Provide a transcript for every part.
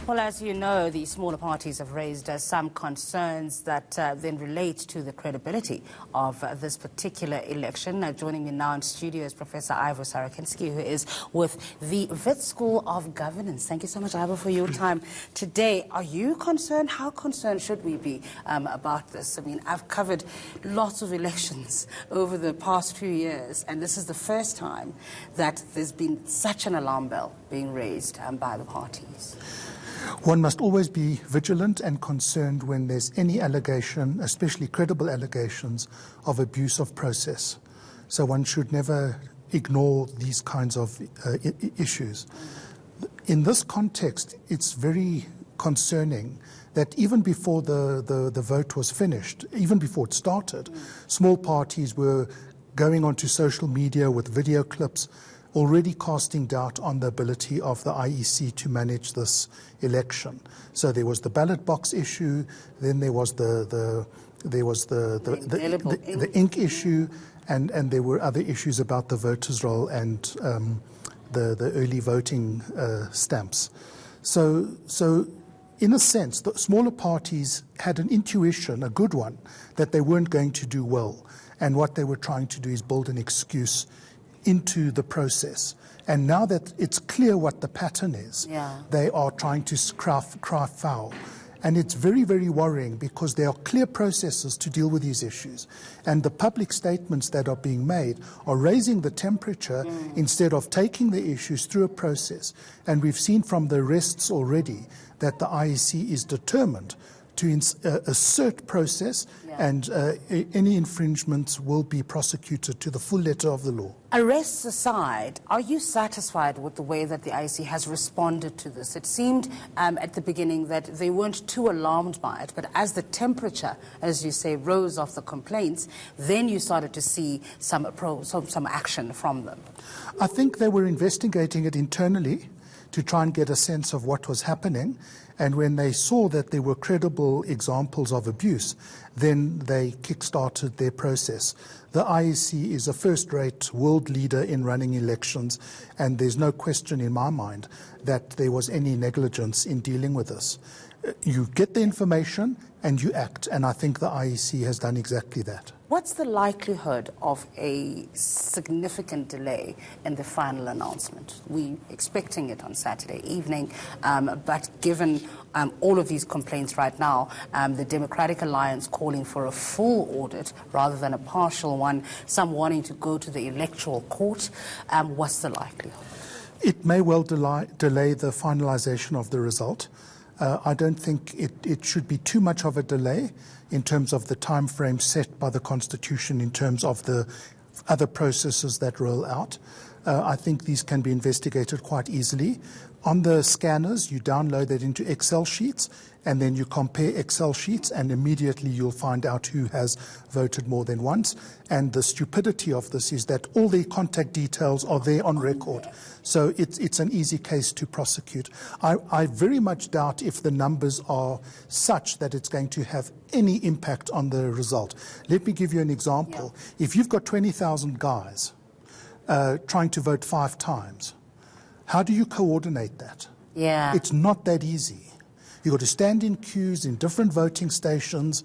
Well, as you know, the smaller parties have raised some concerns that then relate to the credibility of this particular election. Joining me now in studio is Professor Ivor Sarakinsky, who is with the Wits School of Governance. Thank you so much, Ivor, for your time today. Are you concerned? How concerned should we be about this? I mean, I've covered lots of elections over the past few years, and this is the first time that there's been such an alarm bell being raised by the parties. One must always be vigilant and concerned when there's any allegation, especially credible allegations, of abuse of process. So one should never ignore these kinds of issues. In this context, it's very concerning that even before the vote was finished, even before it started, small parties were going onto social media with video clips, already casting doubt on the ability of the IEC to manage this election. So there was the ballot box issue, then there was the ink issue, and there were other issues about the voters' roll and the early voting stamps. So in a sense, the smaller parties had an intuition, a good one, that they weren't going to do well, and what they were trying to do is build an excuse into the process. And now that it's clear what the pattern is, they are trying to cry foul. And it's very, very worrying because there are clear processes to deal with these issues. And the public statements that are being made are raising the temperature instead of taking the issues through a process. And we've seen from the arrests already that the IEC is determined to assert process, and any infringements will be prosecuted to the full letter of the law. Arrests aside, are you satisfied with the way that the IEC has responded to this? It seemed at the beginning that they weren't too alarmed by it, but as the temperature, as you say, rose off the complaints, then you started to see some action from them. I think they were investigating it internally to try and get a sense of what was happening. And when they saw that there were credible examples of abuse, then they kick-started their process. The IEC is a first-rate world leader in running elections, and there's no question in my mind that there was any negligence in dealing with this. You get the information and you act, and I think the IEC has done exactly that. What's the likelihood of a significant delay in the final announcement? We're expecting it on Saturday evening, but given all of these complaints right now, the Democratic Alliance calling for a full audit rather than a partial one, some wanting to go to the electoral court, what's the likelihood? It may well delay the finalization of the result. I don't think it should be too much of a delay in terms of the time frame set by the Constitution, in terms of the other processes that roll out. I think these can be investigated quite easily. On the scanners, you download that into Excel sheets, and then you compare Excel sheets, and immediately you'll find out who has voted more than once. And the stupidity of this is that all the contact details are there on record. So it's an easy case to prosecute. I very much doubt if the numbers are such that it's going to have any impact on the result. Let me give you an example. If you've got 20,000 guys trying to vote 5 times, how do you coordinate that? It's not that easy. You've got to stand in queues in different voting stations.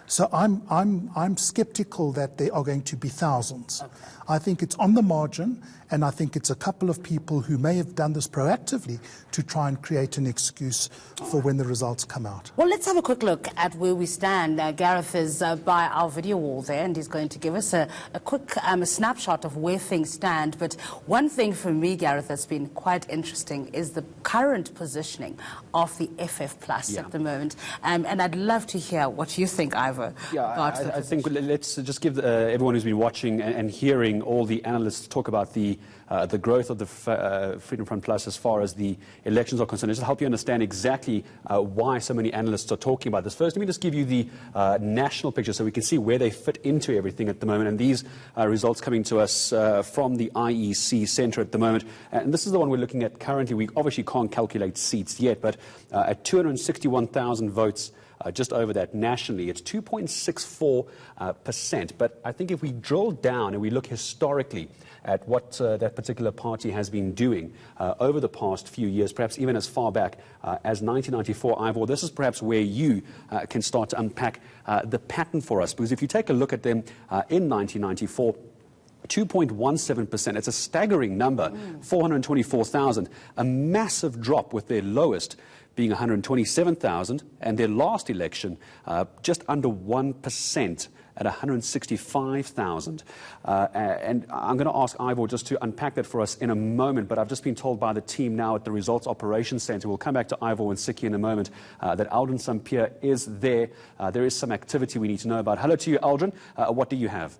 So I'm skeptical that there are going to be thousands. I think it's on the margin, and I think it's a couple of people who may have done this proactively to try and create an excuse for when the results come out. Well, let's have a quick look at where we stand. Gareth is by our video wall there, and he's going to give us a quick snapshot of where things stand. But one thing for me, Gareth, that's been quite interesting is the current positioning of the FF Plus at the moment. And I'd love to hear what you think, Ivor. I think let's just give everyone who's been watching and hearing all the analysts talk about the growth of the Freedom Front Plus as far as the elections are concerned. Just to help you understand exactly why so many analysts are talking about this. First, let me just give you the national picture so we can see where they fit into everything at the moment. And these results coming to us from the IEC Centre at the moment. And this is the one we're looking at currently. We obviously can't calculate seats yet, but at 261,000 votes just over that nationally. It's 2.64%. But I think if we drill down and we look historically at what that particular party has been doing over the past few years, perhaps even as far back as 1994, Ivor, this is perhaps where you can start to unpack the pattern for us. Because if you take a look at them in 1994, 2.17%. It's a staggering number, 424,000. A massive drop with their lowest being 127,000, and their last election just under 1% at 165,000. And I'm going to ask Ivor just to unpack that for us in a moment, but I've just been told by the team now at the Results Operations Centre, we'll come back to Ivor and Sikkie in a moment, that Aldrin Sampear is there. There is some activity we need to know about. Hello to you, Aldrin. What do you have?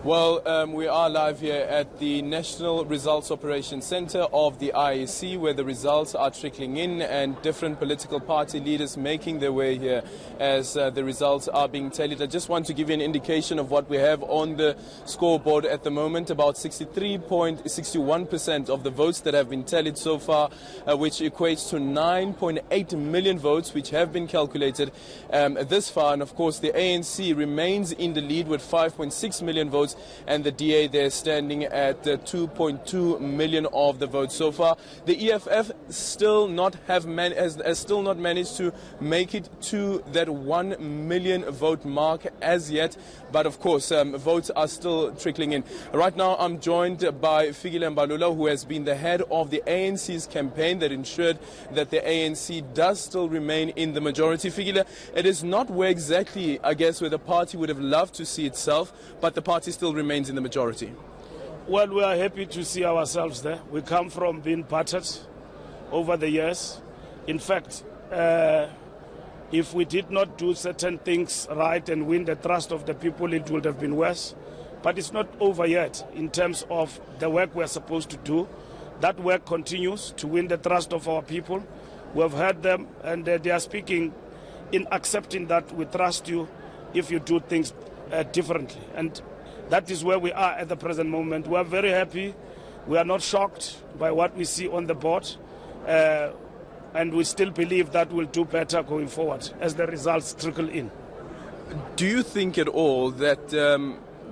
Well, we are live here at the National Results Operations Centre of the IEC, where the results are trickling in and different political party leaders making their way here as the results are being tallied. I just want to give you an indication of what we have on the scoreboard at the moment. About 63.61% of the votes that have been tallied so far, which equates to 9.8 million votes, which have been calculated this far. And of course, the ANC remains in the lead with 5.6 million votes. And the DA there standing at 2.2 million of the votes so far. The EFF still has still not managed to make it to that 1 million vote mark as yet. But of course, votes are still trickling in. Right now, I'm joined by Fikile Mbalula, who has been the head of the ANC's campaign that ensured that the ANC does still remain in the majority. Fikile, it is not where exactly, I guess, where the party would have loved to see itself, but the party still remains in the majority. Well, we are happy to see ourselves there. We come from being battered over the years. In fact, if we did not do certain things right and win the trust of the people, it would have been worse. But it's not over yet in terms of the work we're supposed to do. That work continues to win the trust of our people. We have heard them, and they are speaking in accepting that we trust you if you do things differently. And that is where we are at the present moment. We are very happy. We are not shocked by what we see on the board. And we still believe that we'll do better going forward as the results trickle in. Do you think at all that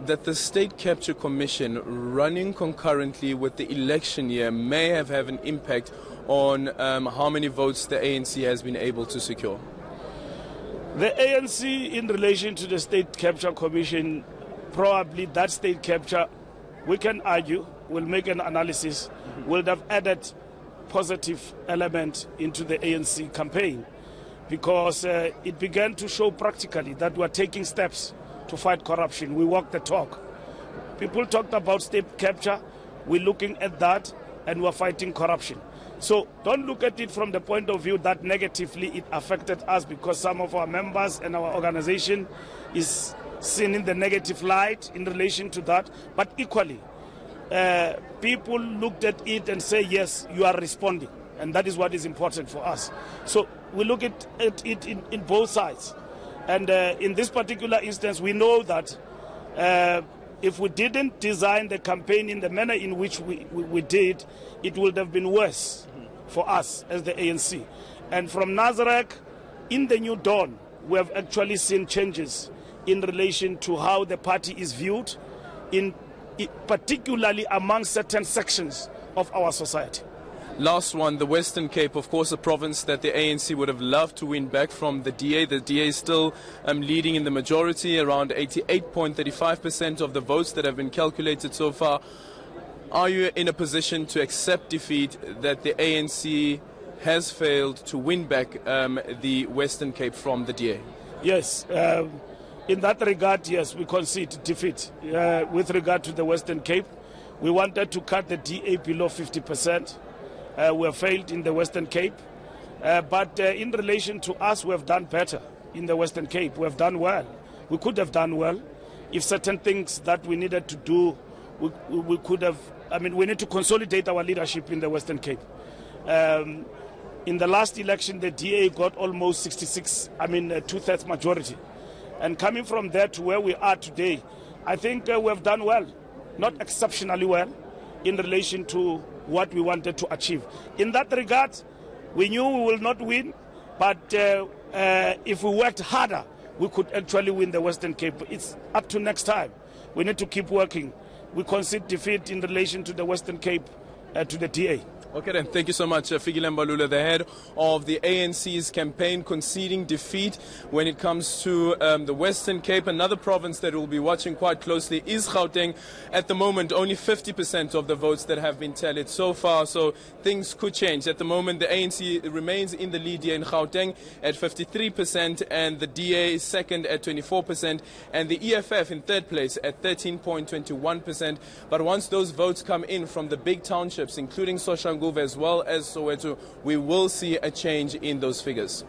that the State Capture Commission running concurrently with the election year may have an impact on how many votes the ANC has been able to secure? The ANC, in relation to the State Capture Commission, probably that state capture, we can argue, we'll make an analysis, will have added positive element into the ANC campaign, because it began to show practically that we're taking steps to fight corruption. We walk the talk. People talked about state capture, we're looking at that, and we're fighting corruption. So don't look at it from the point of view that negatively it affected us, because some of our members and our organization is seen in the negative light in relation to that. But equally, people looked at it and say, yes, you are responding. And that is what is important for us. So we look at it in both sides. And in this particular instance, we know that if we didn't design the campaign in the manner in which we did, it would have been worse for us as the ANC. And from Nasrec, in the new dawn, we have actually seen changes in relation to how the party is viewed, particularly among certain sections of our society. Last one, the Western Cape, of course, a province that the ANC would have loved to win back from the DA. The DA is still leading in the majority, around 88.35% of the votes that have been calculated so far. Are you in a position to accept defeat, that the ANC has failed to win back the Western Cape from the DA? Yes. In that regard, yes, we concede defeat. With regard to the Western Cape, we wanted to cut the DA below 50%. We have failed in the Western Cape. But in relation to us, we have done better in the Western Cape. We have done well. We could have done well if certain things that we needed to do, we could have. I mean, we need to consolidate our leadership in the Western Cape. In the last election, the DA got almost 2/3 majority. And coming from there to where we are today, I think we have done well, not exceptionally well, in relation to what we wanted to achieve. In that regard, We knew we will not win, but if we worked harder, we could actually win the Western Cape. It's up to next time. We need to keep working. We concede defeat in relation to the Western Cape, to the DA. Okay then, thank you so much, Fikile Mbalula, the head of the ANC's campaign, conceding defeat when it comes to the Western Cape. Another province that we'll be watching quite closely is Gauteng. At the moment, only 50% of the votes that have been tallied so far, so things could change. At the moment, the ANC remains in the lead here in Gauteng at 53%, and the DA is second at 24%, and the EFF in third place at 13.21%. But once those votes come in from the big townships, including Soshanguve as well as Soweto, we will see a change in those figures.